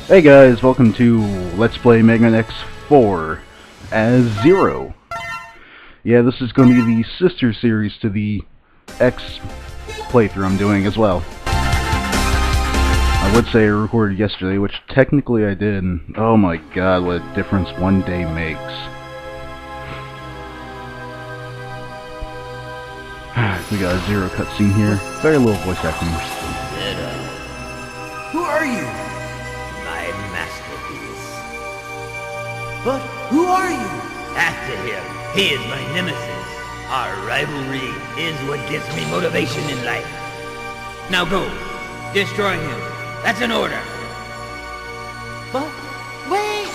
Hey guys, welcome to Let's Play Mega Man X4 as Zero. Yeah, this is going to be the sister series to the X playthrough I'm doing as well. I would say I recorded yesterday, which technically I did. Oh my god, what a difference one day makes. We got a Zero cutscene here. Very little voice acting. Who are you? My masterpiece. But who are you? After him, he is my nemesis. Our rivalry is what gives me motivation in life. Now go. Destroy him. That's an order. But wait!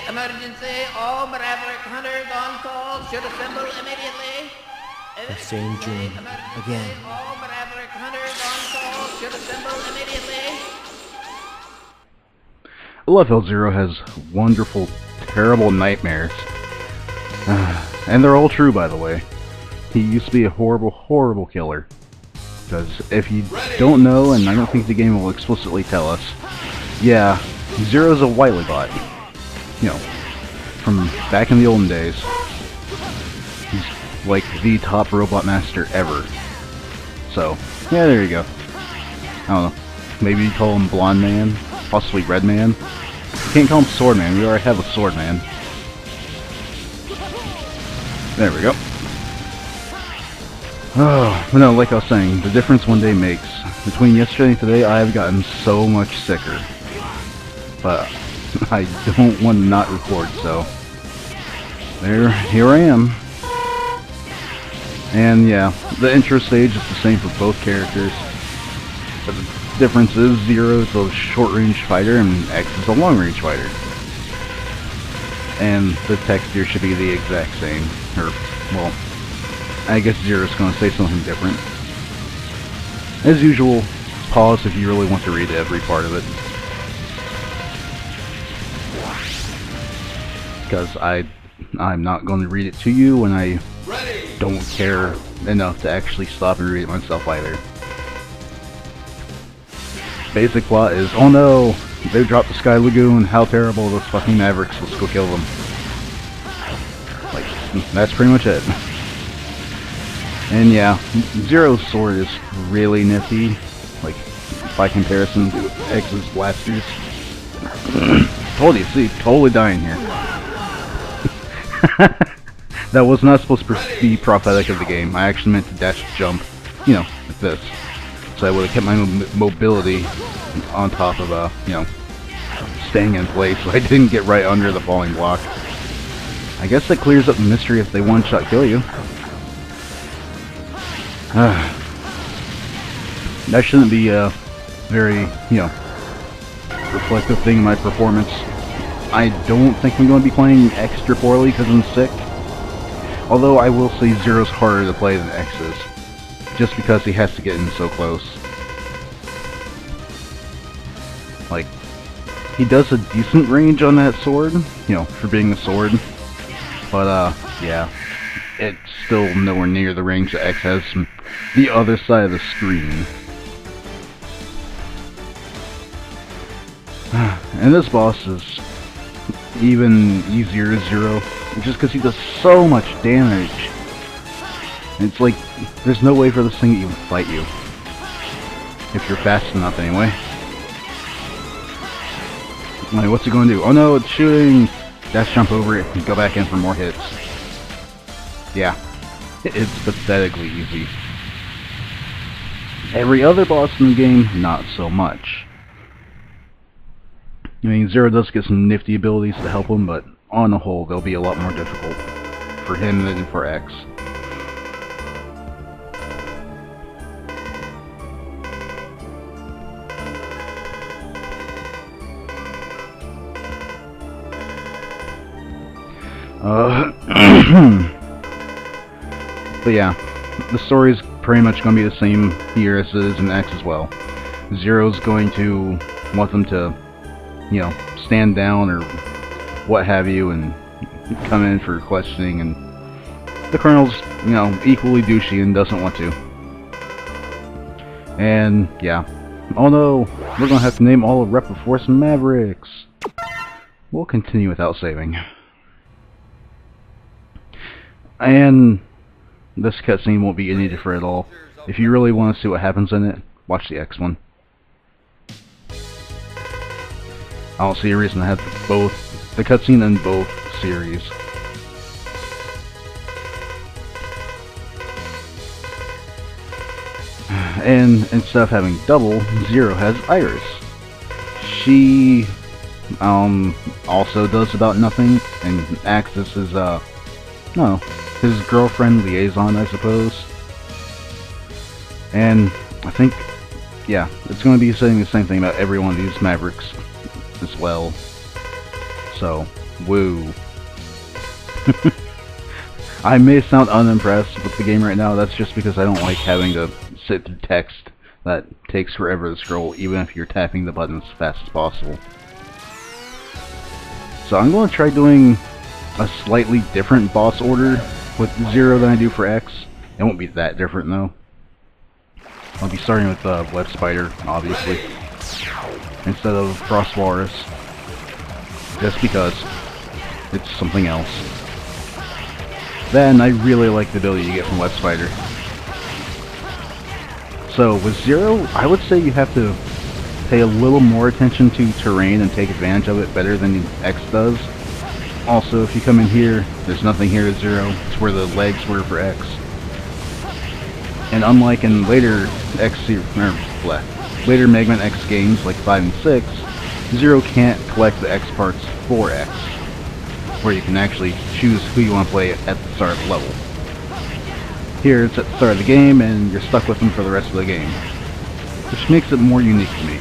Emergency, all maverick hunters on call should assemble immediately. The same dream, again. All maverick hunters on call should assemble immediately. I love how Zero has wonderful, terrible nightmares. And they're all true, by the way. He used to be a horrible, horrible killer. Because if you don't know, and I don't think the game will explicitly tell us, yeah, Zero's a Wily bot. You know, from back in the olden days. He's like the top robot master ever. So, yeah, there you go. I don't know. Maybe you call him Blonde Man, possibly Red Man. You can't call him Sword Man, we already have a Sword Man. There we go. Oh, but no, like I was saying, the difference one day makes. Between yesterday and today, I have gotten so much sicker. But I don't want to not record, so here I am. And yeah, the intro stage is the same for both characters. But the difference is Zero is a short-range fighter and X is a long-range fighter. And the text here should be the exact same. Or, well, I guess Zero's going to say something different. As usual, pause if you really want to read every part of it. Because I'm not going to read it to you, and I don't care enough to actually stop and read it myself either. Basic plot is, oh no, they dropped the Sky Lagoon, how terrible, those fucking Mavericks, let's go kill them. Like, that's pretty much it. And yeah, Zero's sword is really nifty, like, by comparison to X's blasters. Told you, see, totally dying here. That was not supposed to be prophetic of the game. I actually meant to dash jump, you know, like this. So I would have kept my mobility on top of, you know, staying in place so I didn't get right under the falling block. I guess that clears up the mystery if they one-shot kill you. That shouldn't be a very, you know, reflective thing in my performance. I don't think I'm going to be playing extra poorly because I'm sick. Although I will say Zero's harder to play than X is. Just because he has to get in so close. Like, he does a decent range on that sword, you know, for being a sword. But, yeah. It's still nowhere near the range that X has from the other side of the screen. And this boss is even easier as Zero, just because he does so much damage. It's like, there's no way for this thing to even fight you. If you're fast enough, anyway. Like, what's it going to do? Oh no, it's shooting! Dash jump over it and go back in for more hits. Yeah, it's pathetically easy. Every other boss in the game, not so much. I mean, Zero does get some nifty abilities to help him, but on the whole, they'll be a lot more difficult for him than for X. But yeah, the story is pretty much going to be the same here as it is in X as well. Zero's going to want them to, you know, stand down or what have you and come in for questioning, and the Colonel's, you know, equally douchey and doesn't want to. And, yeah. Oh no! We're gonna have to name all of Rapid Force Mavericks! We'll continue without saving. And this cutscene won't be any different at all. If you really want to see what happens in it, watch the X one. I don't see a reason to have both the cutscene in both series. And instead of having double, Zero has Iris. She also does about nothing and acts as his no, his girlfriend liaison, I suppose. And I think, yeah, it's going to be saying the same thing about every one of these Mavericks as well. So, woo. I may sound unimpressed with the game right now. That's just because I don't like having to sit through text that takes forever to scroll, even if you're tapping the buttons as fast as possible. So I'm going to try doing a slightly different boss order with Zero than I do for X. It won't be that different though. I'll be starting with Web Spider, obviously, instead of Frost Walrus, just because it's something else. Then I really like the ability you get from Web Spider. So with Zero, I would say you have to pay a little more attention to terrain and take advantage of it better than X does. Also, if you come in here, there's nothing here at Zero. It's where the legs were for X. And unlike in later later Mega Man X games like 5 and 6, Zero can't collect the X parts for X, where you can actually choose who you want to play at the start of the level. Here, it's at the start of the game, and you're stuck with them for the rest of the game, which makes it more unique to me.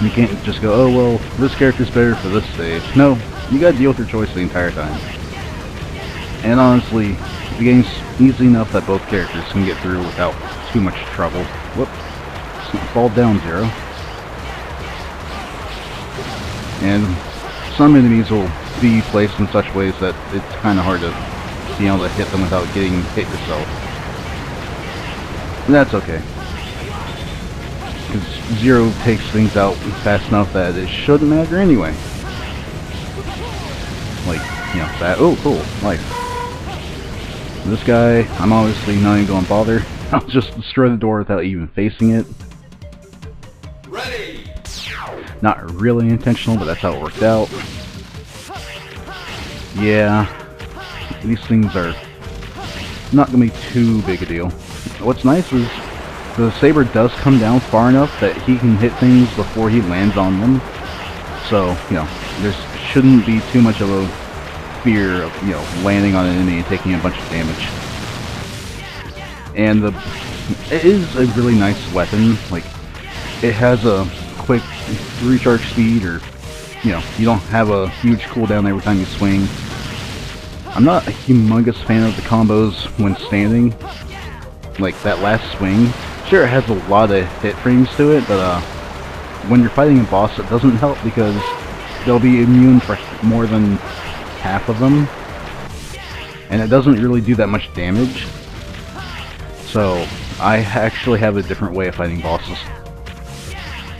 You can't just go, oh well, this character's better for this stage. No, you gotta deal with your choice the entire time. And honestly, the game's easy enough that both characters can get through without too much trouble. Whoop. Fall down, Zero. And some enemies will be placed in such ways that it's kind of hard to be able to hit them without getting hit yourself. And that's okay. Because Zero takes things out fast enough that it shouldn't matter anyway. Like, you know, that. Oh, cool. Life. This guy, I'm obviously not even going to bother. I'll just destroy the door without even facing it. Ready. Not really intentional, but that's how it worked out. Yeah, these things are not going to be too big a deal. What's nice is the saber does come down far enough that he can hit things before he lands on them. So, you know, there shouldn't be too much of a fear of, you know, landing on an enemy and taking a bunch of damage. And it is a really nice weapon. Like, it has a quick recharge speed, or, you know, you don't have a huge cooldown every time you swing. I'm not a humongous fan of the combos when standing. Like, that last swing, sure, it has a lot of hit frames to it, but when you're fighting a boss, it doesn't help because they'll be immune for more than half of them, and it doesn't really do that much damage. So I actually have a different way of fighting bosses,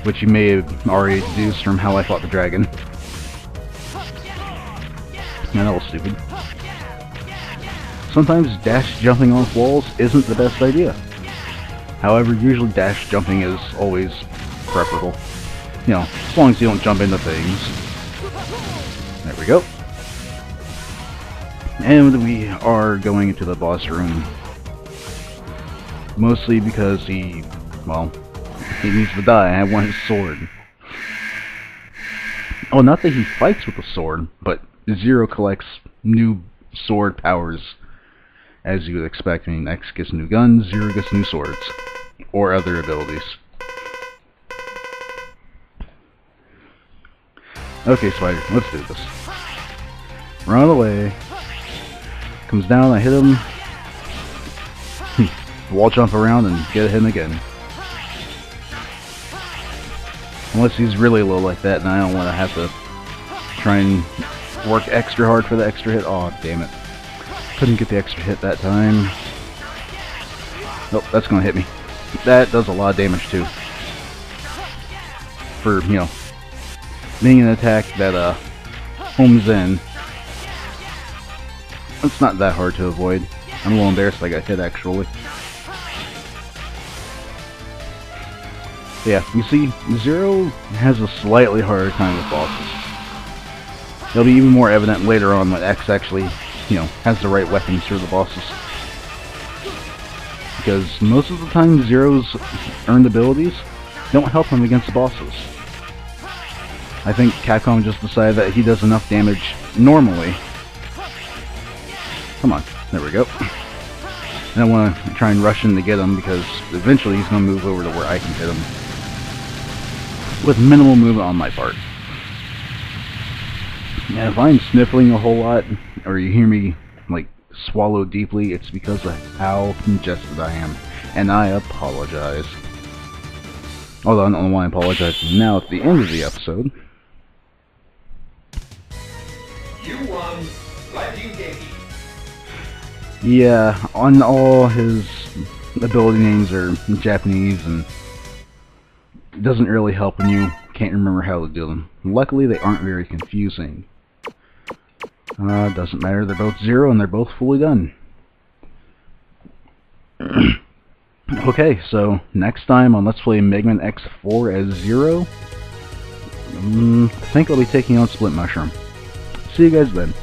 which you may have already deduced from how I fought the dragon. Man, that was stupid. Sometimes dash jumping off walls isn't the best idea. However, usually dash jumping is always preferable. You know, as long as you don't jump into things. There we go. And we are going into the boss room. Mostly because he needs to die. I want his sword. Oh, not that he fights with a sword, but Zero collects new sword powers, as you would expect. I mean, X gets new guns, Zero gets new swords, or other abilities. Okay, Spider, let's do this. Run away. Comes down, I hit him. wall jump around and get him again. Unless he's really low like that, and I don't want to have to try and work extra hard for the extra hit. Oh, damn it. Couldn't get the extra hit that time. Nope, that's going to hit me. That does a lot of damage, too. For, you know, being an attack that, homes in. It's not that hard to avoid. I'm a little embarrassed I got hit, actually. Yeah, you see, Zero has a slightly harder time with bosses. It'll be even more evident later on when X actually, you know, has the right weapons for the bosses. Because most of the time, Zero's earned abilities don't help him against the bosses. I think Capcom just decided that he does enough damage normally. Come on, there we go. And I want to try and rush in to get him because eventually he's going to move over to where I can hit him. With minimal movement on my part. And if I'm sniffling a whole lot, or you hear me, like, swallow deeply, it's because of how congested I am. And I apologize. Although I don't want to apologize now at the end of the episode. You won. Glad you gave me. Yeah, on all his ability names are Japanese, and it doesn't really help when you can't remember how to do them. Luckily, they aren't very confusing. Doesn't matter, they're both Zero and they're both fully done. Okay, so next time on Let's Play Mega Man X4 as Zero, I think I'll be taking on Split Mushroom. See you guys then.